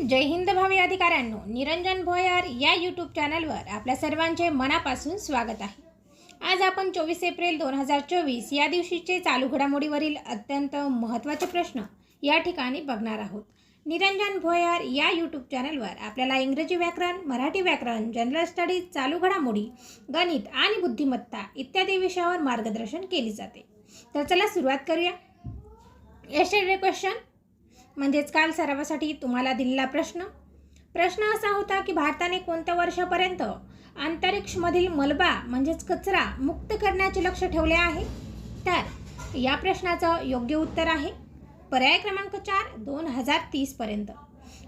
जय हिंद भावी अधिकाऱ्यांनो, निरंजन भोयर या यूट्यूब चॅनलवर आपल्या सर्वांचे मनापासून स्वागत आहे। आज आपण 24 एप्रिल 2024 या दिवशीचे चालू घडामोडीवरील अत्यंत महत्त्वाचे प्रश्न या ठिकाणी बघणार आहोत। निरंजन भोयर या यूट्यूब चॅनलवर आपल्याला इंग्रजी व्याकरण, मराठी व्याकरण, जनरल स्टडीज, चालू घडामोडी, गणित आणि बुद्धिमत्ता इत्यादी विषयावर मार्गदर्शन केले जाते। तर चला सुरुवात करूया। यस्टरडे क्वेश्चन म्हणजेच काल सरावासाठी तुम्हाला दिलेला प्रश्न असा होता की भारताने कोणत्या वर्षापर्यंत अंतरिक्षमधील मलबा म्हणजेच कचरा मुक्त करण्याचे लक्ष्य ठेवले आहे। तर या प्रश्नाचं योग्य उत्तर आहे पर्याय क्रमांक 4 2030 पर्यंत।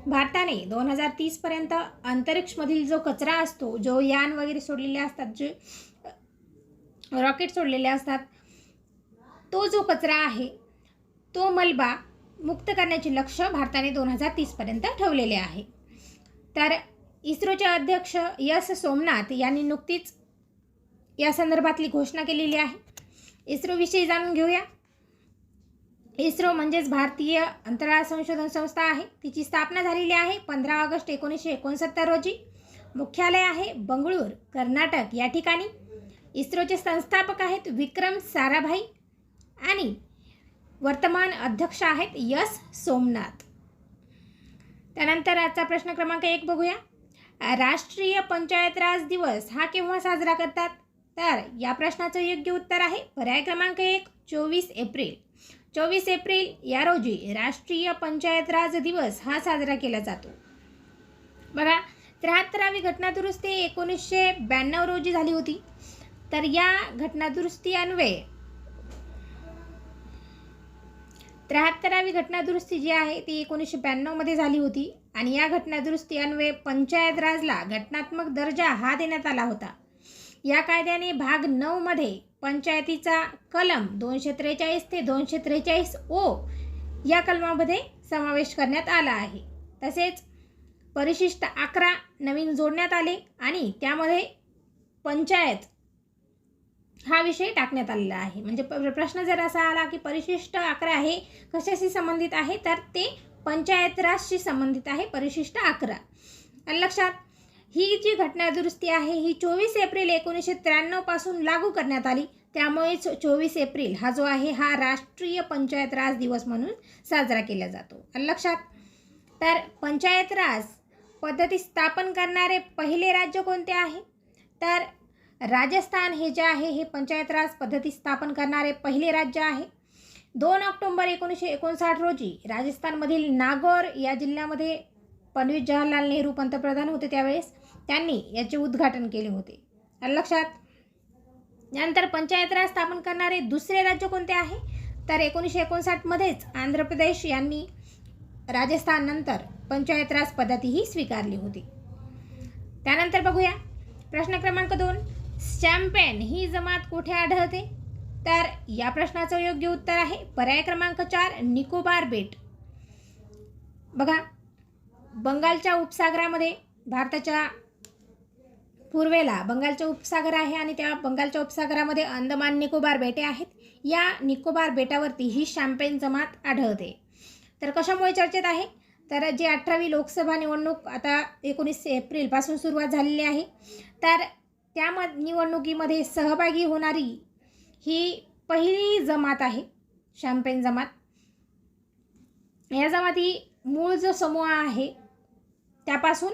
भारताने 2030 पर्यंत अंतरिक्षमधील जो कचरा असतो, जो यान वगैरे सोडलेले असतात, जे रॉकेट सोडलेले असतात, तो जो कचरा आहे तो मलबा मुक्त करण्याचे लक्ष्य भारताने 2030 पर्यंत ठेवलेले आहे। तर इस्रोचे अध्यक्ष एस सोमनाथ यांनी नुकतीच या संदर्भातली घोषणा केलेली आहे। इस्रोविषयी जाणून घेऊया। इस्रो म्हणजेच भारतीय अंतराळ संशोधन संस्था आहे। तिची स्थापना झालेली आहे 15 ऑगस्ट 1969 रोजी। मुख्यालय आहे बंगळूर, कर्नाटक या ठिकाणी। इस्रोचे संस्थापक आहेत विक्रम साराभाई आणि वर्तमान अध्यक्ष आहेत एस सोमनाथ। त्यानंतर आजचा प्रश्न क्रमांक 1 बघूया। राष्ट्रीय पंचायत राज दिवस हा केव्हा साजरा करतात? तर या प्रश्नाचं योग्य उत्तर आहे पर्याय क्रमांक 1 24 एप्रिल। 24 एप्रिल या रोजी राष्ट्रीय पंचायत राज दिवस हा साजरा केला जातो। बघा, 73वी घटनादुरुस्ती 1992 रोजी झाली होती। तर या घटनादुरुस्ती अन्वये 73वी घटनादुरुस्ती जी आहे ती 1992 मध्ये झाली होती आणि या घटनादुरुस्ती अन्वये पंचायत राजला घटनात्मक दर्जा हा देण्यात आला होता। या कायद्याने भाग 9 मध्ये पंचायतीचा कलम 243 ते 243 ओ या कलमामध्ये समावेश करण्यात आला आहे। तसेच परिशिष्ट 11 नवीन जोडण्यात आले आणि त्यामध्ये पंचायत हा विषय टाकण्यात आलेला आहे। म्हणजे प्रश्न जर असा आला की परिशिष्ट 11 हे कशाशी संबंधित आहे, तर ते पंचायत राजशी संबंधित आहे परिशिष्ट 11। आणि लक्षात, ही जी घटनादुरुस्ती आहे ही 24 एप्रिल 1993 पासून लागू करण्यात आली। त्यामुळेच 24 एप्रिल हा जो आहे हा राष्ट्रीय पंचायत राज दिवस म्हणून साजरा केला जातो। आणि लक्षात, तर पंचायत राज पद्धती स्थापन करणारे पहिले राज्य कोणते आहे? तर राजस्थान हे जे आहे हे पंचायत राज पद्धती स्थापन करणारे पहिले राज्य आहे। 2 ऑक्टोबर 1959 रोजी राजस्थानमधील नागौर या जिल्ह्यामध्ये पंडित जवाहरलाल नेहरू पंतप्रधान होते, त्यावेळेस त्यांनी याचे उद्घाटन केले होते। लक्षात, यानंतर पंचायत राज स्थापन करणारे दुसरे राज्य कोणते आहे? तर 1959 मध्येच आंध्र प्रदेश यांनी राजस्थान नंतर पंचायत राज पद्धती ही स्वीकारली होती। त्यानंतर बघूया प्रश्न क्रमांक 2, शॅम्पेन ही जमात कुठे आढळते? तर या प्रश्नाचं योग्य उत्तर आहे पर्याय क्रमांक 4 निकोबार बेट। बघा, बंगालच्या उपसागरामध्ये भारताच्या पूर्वेला बंगालचा उपसागर आहे आणि त्या बंगालच्या उपसागरामध्ये अंदमान निकोबार बेटे आहेत। या निकोबार बेटावरती ही शॅम्पेन जमात आढळते। तर कशामुळे चर्चेत आहे? तर जी 18वी लोकसभा निवडणूक आता 19 एप्रिलपासून सुरुवात झालेली आहे, तर त्या निवडणुकीमध्ये सहभागी होणारी ही पहिली जमात आहे शॅम्पेन जमात। या जमाती मूळ जो समूह आहे त्यापासून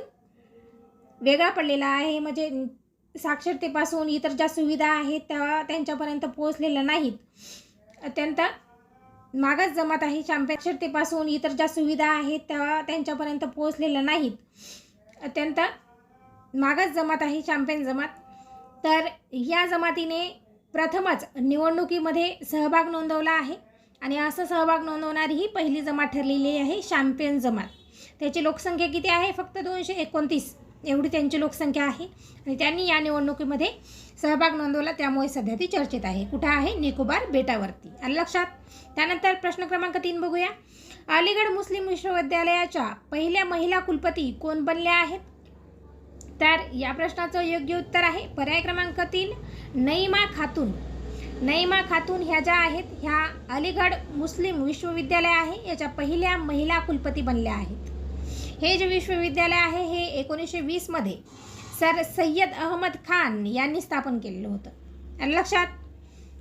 वेगळा पडलेला आहे। म्हणजे साक्षरतेपासून इतर ज्या सुविधा आहेत त्या त्यांच्यापर्यंत पोहोचलेल्या नाहीत। अत्यंत मागास जमात आहे शॅम्पेन। साक्षरतेपासून इतर ज्या सुविधा आहेत त्या त्यांच्यापर्यंत पोहोचलेल्या नाहीत। अत्यंत मागास जमात आहे शॅम्पेन जमात। तर या जमातीने प्रथमच निवडणुकीमध्ये सहभाग नोंदवला आहे आणि असं सहभाग नोंदवणारी ही पहिली जमात ठरलेली आहे शॅम्पेन जमात। त्याची लोकसंख्या किती आहे? फक्त 229 एवढी त्यांची लोकसंख्या आहे आणि त्यांनी या निवडणुकीमध्ये सहभाग नोंदवला, त्यामुळे सध्या ती चर्चेत आहे। कुठं आहे? निकोबार बेटावरती। आणि लक्षात, त्यानंतर प्रश्न क्रमांक 3 बघूया। अलीगढ मुस्लिम विश्वविद्यालयाच्या पहिल्या महिला कुलपती कोण बनल्या आहेत? तर या प्रश्नाचं योग्य उत्तर आहे पर्याय क्रमांक 3 नईमा खातून। नईमा खातून ह्या ज्या आहेत ह्या अलीगढ मुस्लिम विश्वविद्यालय आहे याच्या पहिल्या महिला कुलपती बनल्या आहेत। हे जे विश्वविद्यालय आहे हे 1920मध्ये सर सय्यद अहमद खान यांनी स्थापन केलेलं होतं. आलं लक्षात.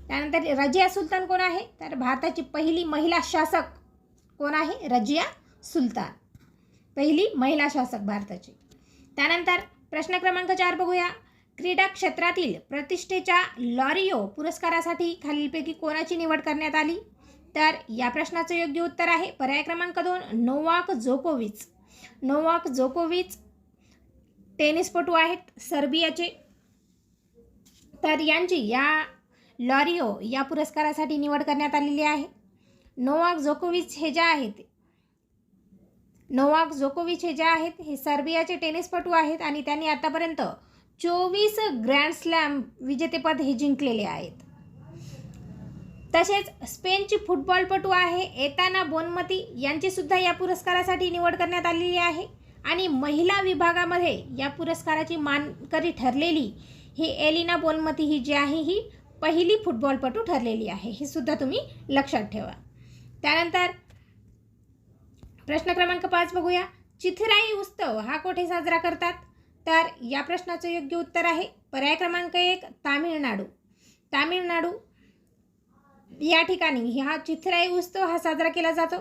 त्यानंतर रजिया सुलतान कोण आहे, तर भारताची पहिली महिला शासक कोण आहे, रजिया सुलतान, पहिली महिला शासक भारताची. त्यानंतर प्रश्न क्रमांक 4 बघूया. क्रीडा क्षेत्रातील प्रतिष्ठेच्या लॉरिओ पुरस्कारासाठी खालीलपैकी कोणाची निवड करण्यात आली, तर या प्रश्नाचं योग्य उत्तर आहे पर्याय क्रमांक 2 नोवाक जोकोविच. नोवाक जोकोविच टेनिसपटू आहेत सर्बियाचे. तर यांची या लॉरिओ या पुरस्कारासाठी निवड करण्यात आलेली आहे. नोवाक जोकोविच हे जे आहेत हे सर्बियाचे टेनिसपटू आहेत आणि त्यांनी आतापर्यंत 24 ग्रँड स्लॅम विजेतेपद हे जिंकलेले आहेत. तसेच स्पेनची फुटबॉलपटू आहे एताना बोनमती, यांची सुद्धा या पुरस्कारासाठी निवड करण्यात आलेली आहे. आणि महिला विभागामध्ये या पुरस्काराची मानकरी ठरलेली ही एलिना बोनमती ही जी आहे ही पहिली फुटबॉलपटू ठरलेली आहे. हे सुद्धा तुम्ही लक्षात ठेवा. त्यानंतर प्रश्न क्रमांक 5 बघूया. चिथिराई उत्सव हा कोठे साजरा करतात, तर या प्रश्नाचं योग्य उत्तर आहे पर्याय क्रमांक 1 तामिळनाडू. तामिळनाडू या ठिकाणी हा चिथिराई उत्सव हा साजरा केला जातो.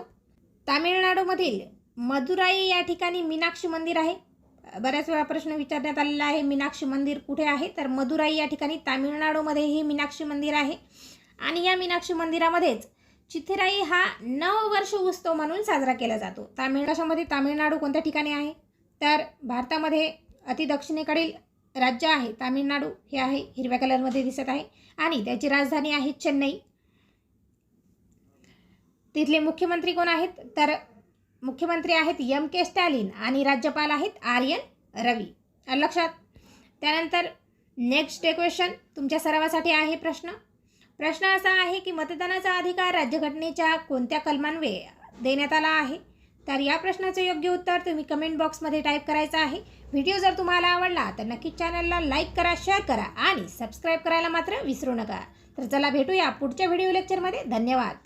तामिळनाडूमधील मदुराई या ठिकाणी मीनाक्षी मंदिर आहे. बऱ्याच वेळा प्रश्न विचारण्यात आलेला आहे मीनाक्षी मंदिर कुठे आहे, तर मदुराई या ठिकाणी तामिळनाडूमध्ये हे मीनाक्षी मंदिर आहे. आणि या मीनाक्षी मंदिरामध्येच चिथिराई हा नववर्ष उत्सव म्हणून साजरा केला जातो. तामिळनाडू कोणत्या ठिकाणी आहे, तर भारतामध्ये अति दक्षिणेकडील राज्य आहे तामिळनाडू, हे आहे हिरव्या कलरमध्ये दिसत आहे. आणि त्याची राजधानी आहे चेन्नई. तिथले मुख्यमंत्री कोण आहेत, तर मुख्यमंत्री आहेत M.K. स्टॅलिन आणि राज्यपाल आहेत R.N. रवी. लक्षात. त्यानंतर नेक्स्ट क्वेश्चन तुमच्या सरावासाठी आहे प्रश्न असा आहे की मतदानाचा अधिकार राज्यघटनेच्या कोणत्या कलमान्वये देण्यात आला आहे, तर या प्रश्नाचं योग्य उत्तर तुम्ही कमेंट बॉक्समध्ये टाईप करायचं आहे. व्हिडिओ जर तुम्हाला आवडला तर नक्कीच चॅनलला लाईक करा, शेअर करा आणि सबस्क्राईब करायला मात्र विसरू नका. तर चला भेटूया पुढच्या व्हिडिओ लेक्चरमध्ये. धन्यवाद.